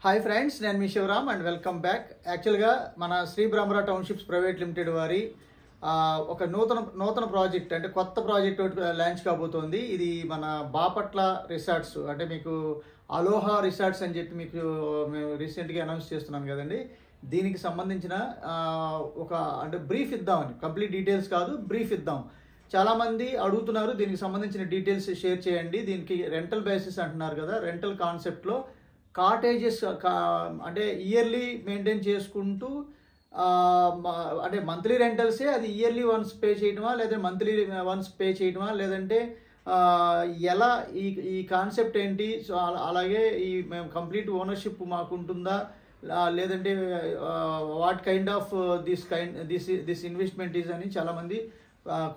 Hi friends, నేను మీ Shivaram and welcome back. యాక్చువల్గా మన Shri Brahmara townships private limited వారి ఒక నూతన ప్రాజెక్ట్ అంటే కొత్త ప్రాజెక్ట్ ఒకటి లాంచ్ కాబోతోంది. ఇది మన బాపట్ల రిసార్ట్స్ అంటే మీకు అలోహా రిసార్ట్స్ అని చెప్పి మీకు మేము రీసెంట్గా అనౌన్స్ చేస్తున్నాను కదండి. దీనికి సంబంధించిన ఒక అంటే బ్రీఫ్ ఇద్దామని, కంప్లీట్ డీటెయిల్స్ కాదు, బ్రీఫ్ ఇద్దాం. చాలామంది అడుగుతున్నారు దీనికి సంబంధించిన డీటెయిల్స్ షేర్ చేయండి. దీనికి రెంటల్ బేసిస్ అంటున్నారు కదా, రెంటల్ కాన్సెప్ట్లో కాటేజెస్ అంటే ఇయర్లీ మెయింటైన్ చేసుకుంటూ అంటే మంత్లీ రెంటల్సే, అది ఇయర్లీ వన్స్ పే చేయడమా లేదా మంత్లీ వన్స్ పే చేయడమా లేదంటే ఎలా ఈ కాన్సెప్ట్ ఏంటి? సో అలాగే ఈ మేము కంప్లీట్ ఓనర్షిప్ మాకు ఉంటుందా లేదంటే what kind of this investment is అని చాలామంది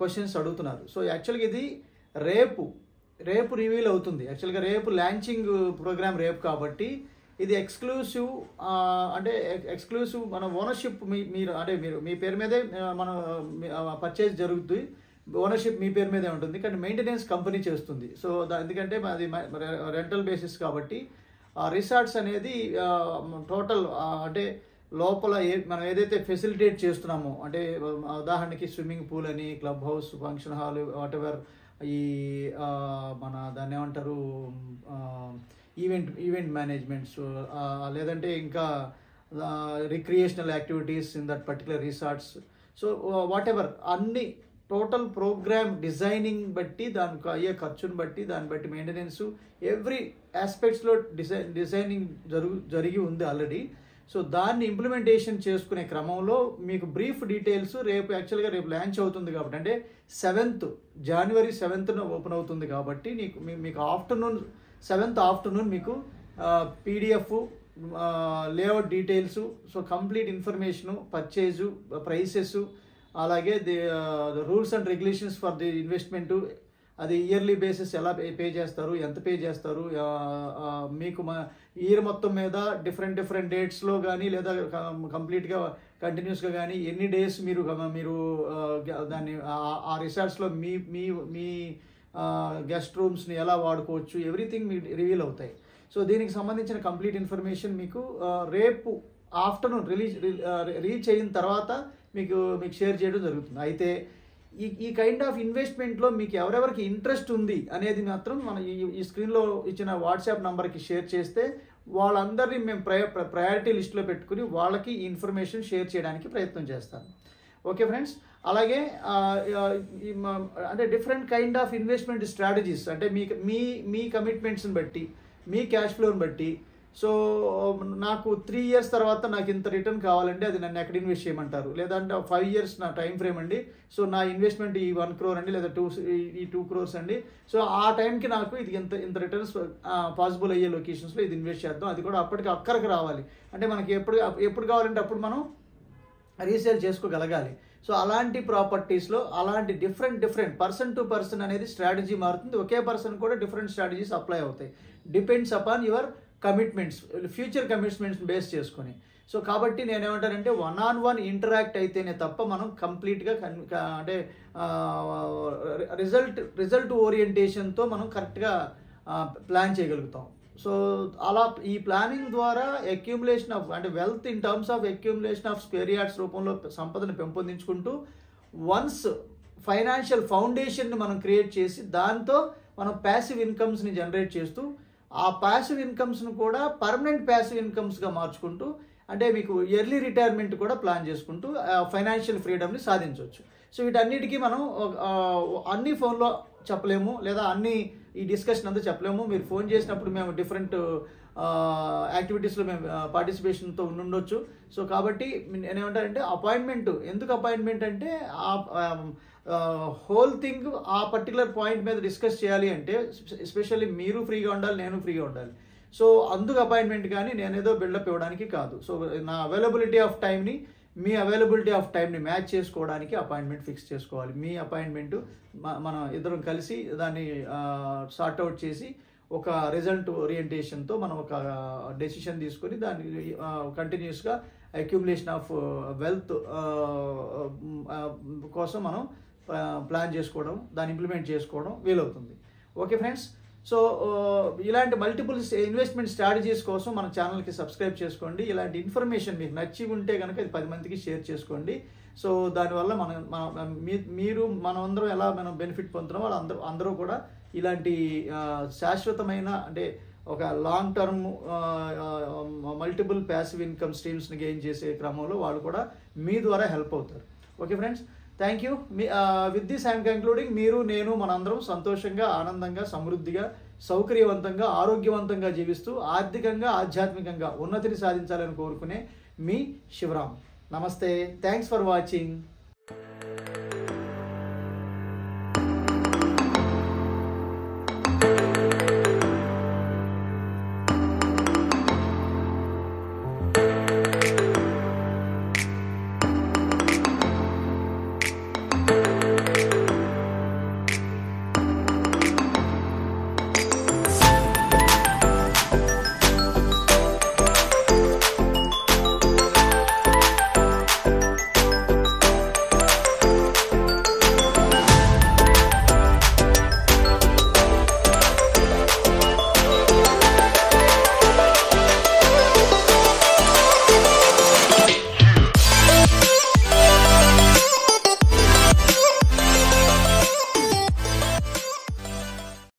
క్వశ్చన్స్ అడుగుతున్నారు. సో యాక్చువల్గా ఇది రేపు రివీల్ అవుతుంది. యాక్చువల్గా రేపు లాంచింగ్ ప్రోగ్రామ్ రేపు కాబట్టి ఇది ఎక్స్క్లూసివ్ అంటే ఎక్స్క్లూసివ్ మన ఓనర్షిప్ మీరు అంటే మీరు మీ పేరు మీదే మన పర్చేజ్ జరుగుతుంది. ఓనర్షిప్ మీ పేరు మీదే ఉంటుంది కానీ మెయింటెనెన్స్ కంపెనీ చేస్తుంది. సో ఎందుకంటే అది రెంటల్ బేసిస్ కాబట్టి రిసార్ట్స్ అనేది టోటల్ అంటే లోపల మనం ఏదైతే ఫెసిలిటేట్ చేస్తున్నామో అంటే ఉదాహరణకి స్విమ్మింగ్ పూల్ అని, club house, function hall, what ever, ఈ మన దాన్ని ఏమంటారు ఈవెంట్ మేనేజ్మెంట్స్, లేదంటే ఇంకా recreational activities in that particular resorts. So what ever అన్ని టోటల్ ప్రోగ్రామ్ డిజైనింగ్ బట్టి, దానికి అయ్యే ఖర్చుని బట్టి, దాన్ని బట్టి మెయింటెనెన్స్ ఎవ్రీ ఆస్పెక్ట్స్లో డిజైనింగ్ జరిగి ఉంది ఆల్రెడీ. సో దాన్ని ఇంప్లిమెంటేషన్ చేసుకునే క్రమంలో మీకు బ్రీఫ్ డీటెయిల్స్ రేపు యాక్చువల్గా రేపు లాంచ్ అవుతుంది కాబట్టి, అంటే జనవరి 7th ఓపెన్ అవుతుంది కాబట్టి మీకు ఆఫ్టర్నూన్ మీకు PDF, layout details, so complete information, purchase, prices, అలాగే the rules and regulations for the investment, అది ఇయర్లీ బేసిస్ ఎలా పే చేస్తారు, ఎంత పే చేస్తారు, మీకు ఇయర్ మొత్తం మీద డిఫరెంట్ డేట్స్లో కానీ లేదా కంప్లీట్గా కంటిన్యూస్గా కానీ ఎన్ని డేస్ మీరు దాన్ని ఆ రిసార్ట్స్లో మీ గెస్ట్ రూమ్స్ని ఎలా వాడుకోవచ్చు, ఎవ్రీథింగ్ మీకు రివీల్ అవుతాయి. సో దీనికి సంబంధించిన కంప్లీట్ ఇన్ఫర్మేషన్ మీకు రేపు ఆఫ్టర్నూన్ రీచ్ అయిన తర్వాత మీకు షేర్ చేయడం జరుగుతుంది. అయితే ఈ కైండ్ ఆఫ్ ఇన్వెస్ట్మెంట్లో మీకు ఎవరెవరికి ఇంట్రెస్ట్ ఉంది అనేది మాత్రం మనం ఈ స్క్రీన్లో ఇచ్చిన వాట్సాప్ నెంబర్కి షేర్ చేస్తే వాళ్ళందరినీ మేము ప్రయారిటీ లిస్ట్లో పెట్టుకుని వాళ్ళకి ఈ ఇన్ఫర్మేషన్ షేర్ చేయడానికి ప్రయత్నం చేస్తాను. ఓకే ఫ్రెండ్స్, అలాగే అంటే different kind of investment strategies అంటే మీ కమిట్మెంట్స్ని బట్టి, మీ క్యాష్ ఫ్లోని బట్టి, సో నాకు 3 years తర్వాత నాకు ఇంత రిటర్న్ కావాలంటే అది నన్ను ఎక్కడ ఇన్వెస్ట్ చేయమంటారు, లేదంటే 5 years నా టైం ఫ్రేమ్ అండి, సో నా ఇన్వెస్ట్మెంట్ ఈ 1 crore అండి లేదా 2 crores అండి, సో ఆ టైంకి నాకు ఇది ఇంత రిటర్న్స్ పాసిబుల్ అయ్యే లొకేషన్స్లో ఇది ఇన్వెస్ట్ చేద్దాం, అది కూడా అక్కడికి రావాలి అంటే మనకి ఎప్పుడు కావాలంటే అప్పుడు మనం రీసేల్ చేసుకోగలగాలి. సో అలాంటి ప్రాపర్టీస్లో అలాంటి డిఫరెంట్ పర్సన్ టు పర్సన్ అనేది స్ట్రాటజీ మారుతుంది. ఒకే పర్సన్ కూడా డిఫరెంట్ స్ట్రాటజీస్ అప్లై అవుతాయి, depends upon your commitments, future commitments base చేసుకొని. సో కాబట్టి నేనేమంటానంటే 1-on-1 ఇంటరాక్ట్ అయితేనే తప్ప మనం కంప్లీట్గా అంటే రిజల్ట్ ఓరియంటేషన్తో మనం కరెక్ట్గా ప్లాన్ చేయగలుగుతాం. సో అలా ఈ ప్లానింగ్ ద్వారా అక్యూములేషన్ ఆఫ్ అంటే wealth in terms of accumulation of square yards రూపంలో సంపదను పెంపొందించుకుంటూ వన్స్ ఫైనాన్షియల్ ఫౌండేషన్ని మనం క్రియేట్ చేసి దాంతో మనం ప్యాసివ్ ఇన్కమ్స్ని జనరేట్ చేస్తూ ఆ ప్యాసివ్ ఇన్కమ్స్ను కూడా పర్మనెంట్ ప్యాసివ్ ఇన్కమ్స్గా మార్చుకుంటూ అంటే మీకు ఎర్లీ రిటైర్మెంట్ కూడా ప్లాన్ చేసుకుంటూ ఫైనాన్షియల్ ఫ్రీడమ్ని సాధించవచ్చు. సో వీటన్నిటికీ మనం అన్ని ఫోన్లో చెప్పలేము లేదా ఈ డిస్కషన్ అంతా చెప్పలేము. మీరు ఫోన్ చేసినప్పుడు మేము డిఫరెంట్ యాక్టివిటీస్లో మేము పార్టిసిపేషన్తో ఉండొచ్చు. సో కాబట్టి నేనేమంటానంటే ఎందుకు అపాయింట్మెంట్ అంటే హోల్ థింగ్ ఆ పర్టికులర్ పాయింట్ మీద డిస్కస్ చేయాలి అంటే ఎస్పెషల్లీ మీరు ఫ్రీగా ఉండాలి, నేను ఫ్రీగా ఉండాలి. సో అందుకు అపాయింట్మెంట్ కానీ నేనేదో బిల్డప్ ఇవ్వడానికి కాదు. సో నా మీ అవైలబిలిటీ ఆఫ్ టైంని మ్యాచ్ చేసుకోవడానికి అపాయింట్మెంట్ ఫిక్స్ చేసుకోవాలి. మీ అపాయింట్మెంట్ మనం ఇద్దరం కలిసి దాన్ని సార్ట్అవుట్ చేసి ఒక రిజల్ట్ ఓరియంటేషన్తో మనం ఒక డెసిషన్ తీసుకొని దాన్ని కంటిన్యూస్గా అక్యూములేషన్ ఆఫ్ వెల్త్ కోసం మనం ప్లాన్ చేసుకోవడం, దాన్ని ఇంప్లిమెంట్ చేసుకోవడం వీలవుతుంది. ఓకే ఫ్రెండ్స్, సో ఇలాంటి మల్టిపుల్ ఇన్వెస్ట్మెంట్ స్ట్రాటజీస్ కోసం మన ఛానల్కి సబ్స్క్రైబ్ చేసుకోండి. ఇలాంటి ఇన్ఫర్మేషన్ మీకు నచ్చి ఉంటే కనుక ఇది 10 మందికి షేర్ చేసుకోండి. సో దానివల్ల మీరు మనమందరం ఎలా మనం బెనిఫిట్ పొందుతున్నాం, అందరూ కూడా ఇలాంటి శాశ్వతమైన అంటే ఒక long term multiple passive income స్ట్రీమ్స్ని గెయిన్ చేసే క్రమంలో వాళ్ళు కూడా మీ ద్వారా హెల్ప్ అవుతారు. Okay friends, thank you. With this I'm concluding. మీరు, నేను, మనందరం సంతోషంగా, ఆనందంగా, సమృద్ధిగా, సౌకర్యవంతంగా, ఆరోగ్యవంతంగా జీవిస్తూ ఆర్థికంగా, ఆధ్యాత్మికంగా ఉన్నతిని సాధించాలని కోరుకునే మీ శివరామ్. నమస్తే. Thanks for watching.